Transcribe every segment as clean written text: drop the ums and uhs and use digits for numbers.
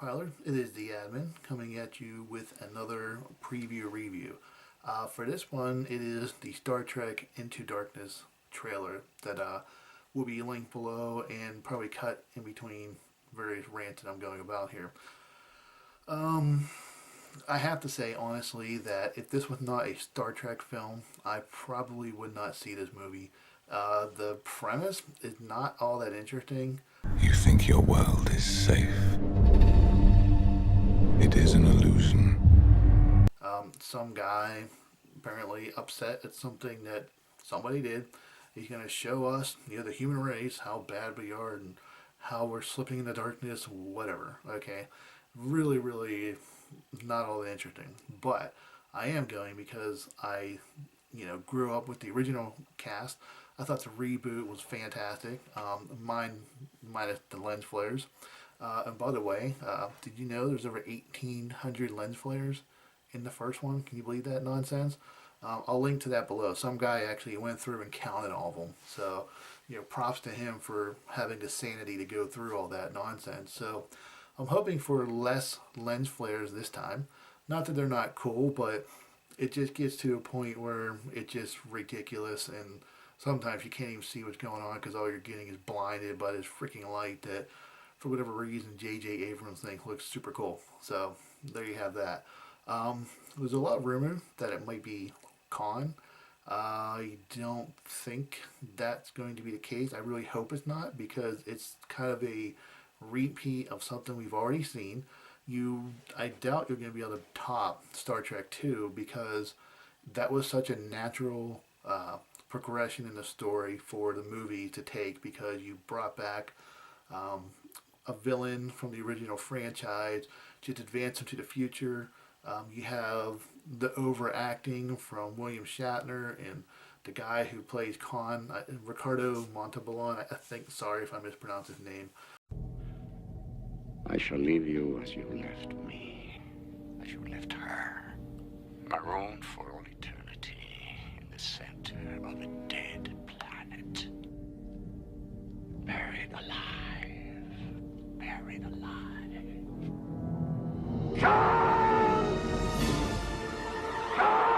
Tyler. It is the admin coming at you with another preview review. For this one, it is the Star Trek Into Darkness trailer that will be linked below and probably cut in between various rants that I'm going about here. I have to say honestly that if this was not a Star Trek film, I probably would not see this movie. The premise is not all that interesting. You think your world is safe. It is an illusion. Some guy apparently upset at something that somebody did. He's going to show us, the human race, how bad we are and how we're slipping in the darkness, whatever. Okay. Really, really not all that interesting. But I am going because I, grew up with the original cast. I thought the reboot was fantastic. Mine minus the lens flares. And by the way, did you know there's over 1,800 lens flares in the first one? Can you believe that nonsense? I'll link to that below. Some guy actually went through and counted all of them. So, props to him for having the sanity to go through all that nonsense. So, I'm hoping for less lens flares this time. Not that they're not cool, but it just gets to a point where it's just ridiculous, and sometimes you can't even see what's going on because all you're getting is blinded by this freaking light that, for whatever reason, J.J. Abrams thinks looks super cool. So there you have that. There's a lot of rumor that it might be Khan. I don't think that's going to be the case. I really hope it's not, because it's kind of a repeat of something we've already seen. I doubt you're going to be able to top Star Trek 2, because that was such a natural progression in the story for the movie to take, because you brought back a villain from the original franchise, just advance him to the future. You have the overacting from William Shatner and the guy who plays Khan, Ricardo Montalban, I think, sorry if I mispronounced his name. I shall leave you as you left me, as you left her, marooned for all eternity in the center of a dead planet. Buried alive, buried alive. Come! Come!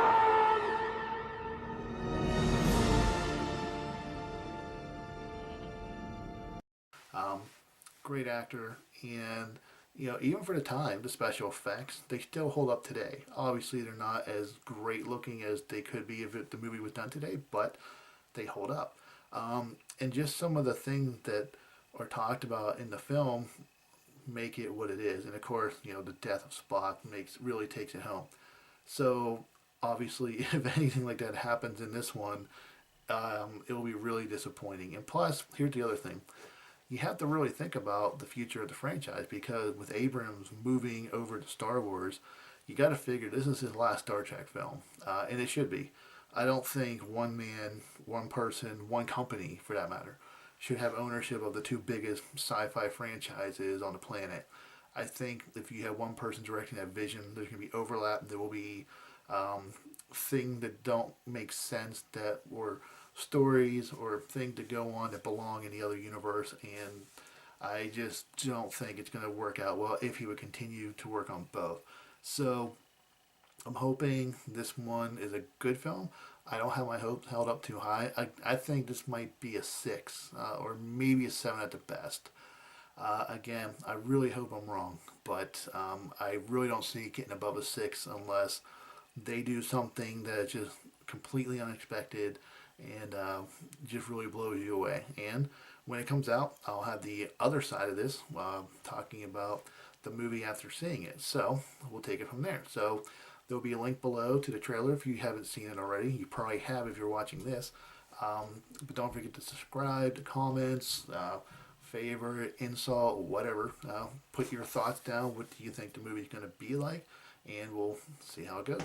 Great actor, and even for the time, the special effects, they still hold up today. Obviously, they're not as great looking as they could be if the movie was done today, but they hold up. And just some of the things that are talked about in the film make it what it is. And of course, the death of Spock really takes it home. So obviously, if anything like that happens in this one, it will be really disappointing. And plus, here's the other thing. You have to really think about the future of the franchise, because with Abrams moving over to Star Wars, you got to figure this is his last Star Trek film, and it should be. I don't think one man, one person, one company, for that matter, should have ownership of the two biggest sci-fi franchises on the planet. I think if you have one person directing that vision, there's going to be overlap. There will be things that don't make sense, or stories or things that go on that belong in the other universe, and I just don't think it's going to work out well if he would continue to work on both. So I'm hoping this one is a good film. I don't have my hopes held up too high. I think this might be a 6 or maybe a 7 at the best. Again, I really hope I'm wrong, but I really don't see it getting above a 6 unless they do something that is just completely unexpected and just really blows you away. And when it comes out, I'll have the other side of this, talking about the movie after seeing it. So we'll take it from there. So there'll be a link below to the trailer if you haven't seen it already. You probably have if you're watching this. But don't forget to subscribe, to comments, favorite, insult, whatever. Put your thoughts down. What do you think the movie's going to be like? And we'll see how it goes.